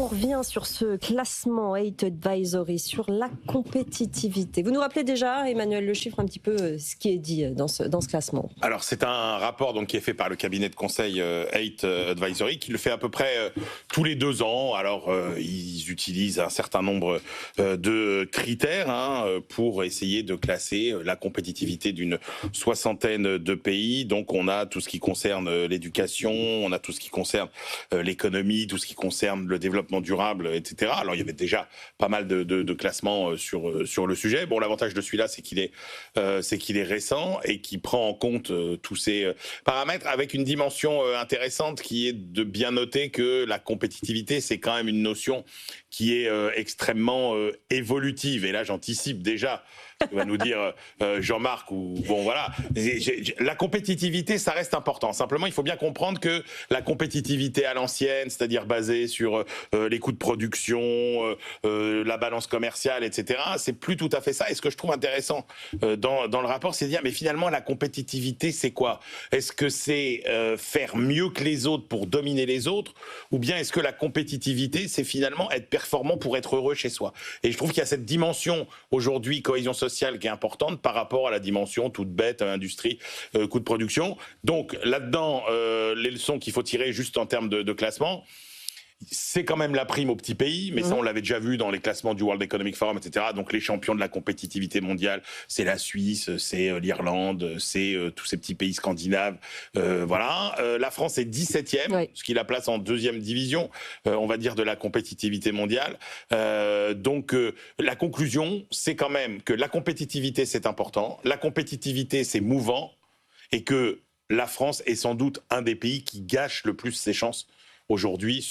revient sur ce classement Haight Advisory, sur la compétitivité. Vous nous rappelez déjà, Emmanuel Le Chiffre, un petit peu ce qui est dit dans ce classement. Alors c'est un rapport donc, qui est fait par le cabinet de conseil Haight Advisory, qui le fait à peu près tous les 2 ans. Alors ils utilisent un certain nombre de critères pour essayer de classer la compétitivité d'une soixantaine de pays. Donc on a tout ce qui concerne l'éducation, on a tout ce qui concerne l'économie, tout ce qui concerne le développement durable, etc. Alors il y avait déjà pas mal de classements sur le sujet. Bon, l'avantage de celui-là, c'est qu'il est récent et qui prend en compte tous ces paramètres avec une dimension intéressante qui est de bien noter que la compétitivité, c'est quand même une notion qui est extrêmement évolutive. Et là, j'anticipe déjà ce que va nous dire Jean-Marc. Bon, voilà. La compétitivité, ça reste important. Simplement, il faut bien comprendre que la compétitivité à l'ancienne, c'est-à-dire basée sur les coûts de production, la balance commerciale, etc., c'est plus tout à fait ça. Et ce que je trouve intéressant dans le rapport, c'est de dire, mais finalement, la compétitivité, c'est quoi ? Est-ce que c'est faire mieux que les autres pour dominer les autres ? Ou bien est-ce que la compétitivité, c'est finalement être performant pour être heureux chez soi ? Et je trouve qu'il y a cette dimension aujourd'hui, cohésion sociale, qui est importante par rapport à la dimension toute bête, industrie, coût de production. Donc là-dedans, les leçons qu'il faut tirer juste en termes de classement, c'est quand même la prime aux petits pays, mais ça on l'avait déjà vu dans les classements du World Economic Forum, etc. Donc les champions de la compétitivité mondiale, c'est la Suisse, c'est l'Irlande, c'est tous ces petits pays scandinaves. Voilà. La France est 17e, ce qui la place en 2e division, on va dire, de la compétitivité mondiale. Donc la conclusion, c'est quand même que la compétitivité, c'est important, la compétitivité, c'est mouvant, et que la France est sans doute un des pays qui gâche le plus ses chances aujourd'hui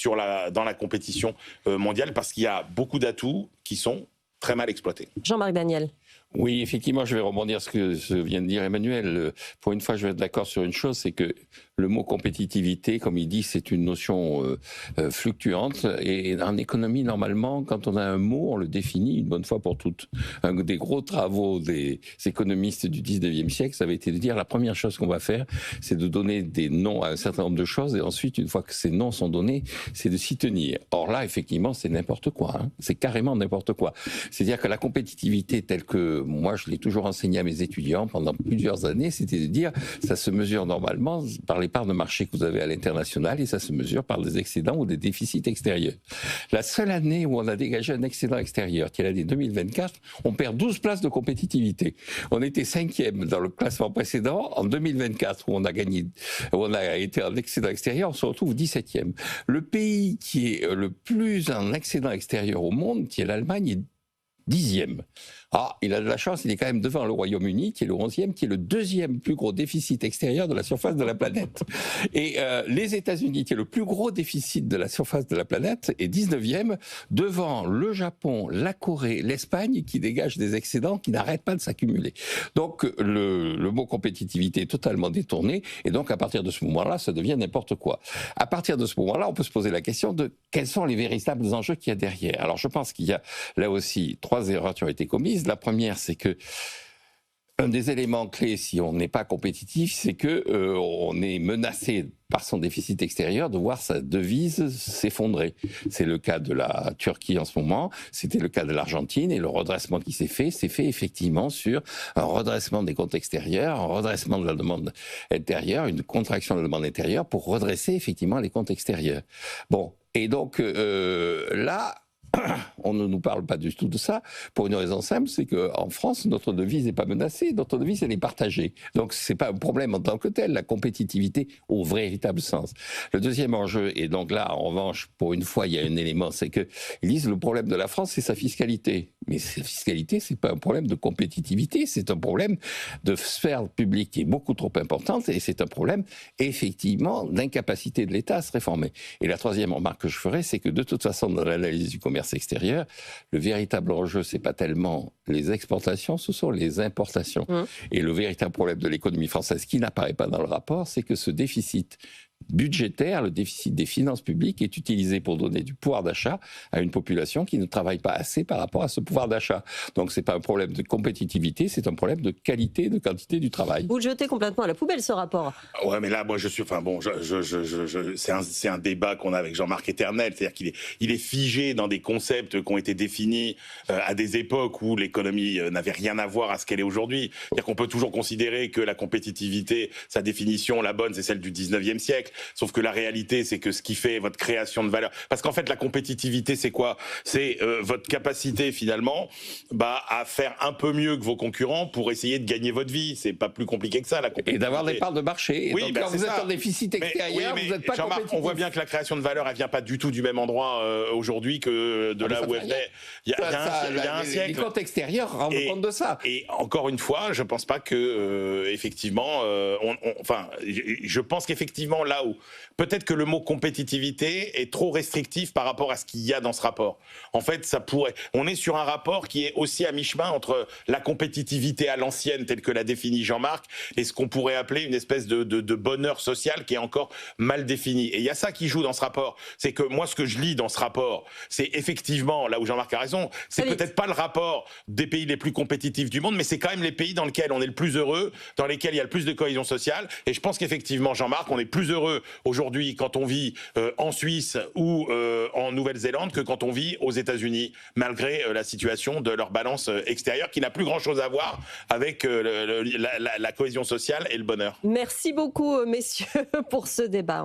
dans la compétition mondiale, parce qu'il y a beaucoup d'atouts qui sont très mal exploités. Jean-Marc Daniel. Oui, effectivement, je vais rebondir sur ce que vient de dire Emmanuel. Pour une fois, je vais être d'accord sur une chose, c'est que le mot compétitivité, comme il dit, c'est une notion fluctuante. Et en économie, normalement, quand on a un mot, on le définit une bonne fois pour toutes. Un des gros travaux des économistes du 19e siècle, ça avait été de dire la première chose qu'on va faire, c'est de donner des noms à un certain nombre de choses. Et ensuite, une fois que ces noms sont donnés, c'est de s'y tenir. Or là, effectivement, c'est n'importe quoi. C'est carrément n'importe quoi. C'est-à-dire que la compétitivité telle que moi, je l'ai toujours enseigné à mes étudiants pendant plusieurs années, c'était de dire, ça se mesure normalement par les parts de marché que vous avez à l'international et ça se mesure par des excédents ou des déficits extérieurs. La seule année où on a dégagé un excédent extérieur, qui est l'année 2024, on perd 12 places de compétitivité. On était 5e dans le classement précédent. En 2024, où on a été en excédent extérieur, on se retrouve 17e. Le pays qui est le plus en excédent extérieur au monde, qui est l'Allemagne, est 10e. Ah, il a de la chance, il est quand même devant le Royaume-Uni, qui est le 11e, qui est le 2e plus gros déficit extérieur de la surface de la planète. Et les États-Unis, qui est le plus gros déficit de la surface de la planète, est 19e, devant le Japon, la Corée, l'Espagne, qui dégagent des excédents qui n'arrêtent pas de s'accumuler. Donc, le mot compétitivité est totalement détourné, et donc, à partir de ce moment-là, ça devient n'importe quoi. À partir de ce moment-là, on peut se poser la question de quels sont les véritables enjeux qu'il y a derrière. Alors, je pense qu'il y a là aussi 3 erreurs qui ont été commises. La première, c'est que un des éléments clés, si on n'est pas compétitif, c'est que on est menacé par son déficit extérieur de voir sa devise s'effondrer. C'est le cas de la Turquie en ce moment, c'était le cas de l'Argentine, et le redressement qui s'est fait effectivement sur un redressement des comptes extérieurs, un redressement de la demande intérieure, une contraction de la demande intérieure pour redresser effectivement les comptes extérieurs. Bon, et donc là, on ne nous parle pas du tout de ça, pour une raison simple, c'est qu'en France, notre devise n'est pas menacée, notre devise, elle est partagée. Donc, ce n'est pas un problème en tant que tel, la compétitivité au véritable sens. Le deuxième enjeu, et donc là, en revanche, pour une fois, il y a un élément, c'est qu'ils disent le problème de la France, c'est sa fiscalité. Mais sa fiscalité, c'est pas un problème de compétitivité, c'est un problème de sphère publique qui est beaucoup trop importante, et c'est un problème, effectivement, d'incapacité de l'État à se réformer. Et la troisième remarque que je ferai, c'est que de toute façon, dans l'analyse du commerce extérieur, le véritable enjeu, c'est pas tellement les exportations, ce sont les importations. Et le véritable problème de l'économie française, qui n'apparaît pas dans le rapport, c'est que ce déficit budgétaire, le déficit des finances publiques est utilisé pour donner du pouvoir d'achat à une population qui ne travaille pas assez par rapport à ce pouvoir d'achat. Donc c'est pas un problème de compétitivité, c'est un problème de qualité, de quantité du travail. Vous le jetez complètement à la poubelle, ce rapport. Ouais, mais là, moi, c'est un débat qu'on a avec Jean-Marc éternel, c'est-à-dire qu'il est figé dans des concepts qui ont été définis à des époques où l'économie n'avait rien à voir à ce qu'elle est aujourd'hui. C'est-à-dire qu'on peut toujours considérer que la compétitivité, sa définition, la bonne, c'est celle du 19e siècle. Sauf que la réalité, c'est que ce qui fait votre création de valeur, parce qu'en fait, la compétitivité, c'est quoi? C'est votre capacité finalement, à faire un peu mieux que vos concurrents pour essayer de gagner votre vie. C'est pas plus compliqué que ça, la compétitivité. Et d'avoir des parts de marché. Et oui, donc, quand vous êtes en déficit extérieur, vous n'êtes pas compétitif. On voit bien que la création de valeur, elle vient pas du tout du même endroit aujourd'hui que de là où elle venait il y a un siècle. Les comptes extérieurs rendent compte de ça. Et encore une fois, je pense pas que effectivement, je pense qu'effectivement là où peut-être que le mot compétitivité est trop restrictif par rapport à ce qu'il y a dans ce rapport. En fait, on est sur un rapport qui est aussi à mi-chemin entre la compétitivité à l'ancienne telle que l'a définie Jean-Marc et ce qu'on pourrait appeler une espèce de bonheur social qui est encore mal défini. Et il y a ça qui joue dans ce rapport. C'est que moi, ce que je lis dans ce rapport, c'est effectivement, là où Jean-Marc a raison, c'est peut-être pas le rapport des pays les plus compétitifs du monde, mais c'est quand même les pays dans lesquels on est le plus heureux, dans lesquels il y a le plus de cohésion sociale. Et je pense qu'effectivement, Jean-Marc, on est plus heureux aujourd'hui quand on vit en Suisse ou en Nouvelle-Zélande que quand on vit aux États-Unis, malgré la situation de leur balance extérieure qui n'a plus grand-chose à voir avec la cohésion sociale et le bonheur. Merci beaucoup, messieurs, pour ce débat.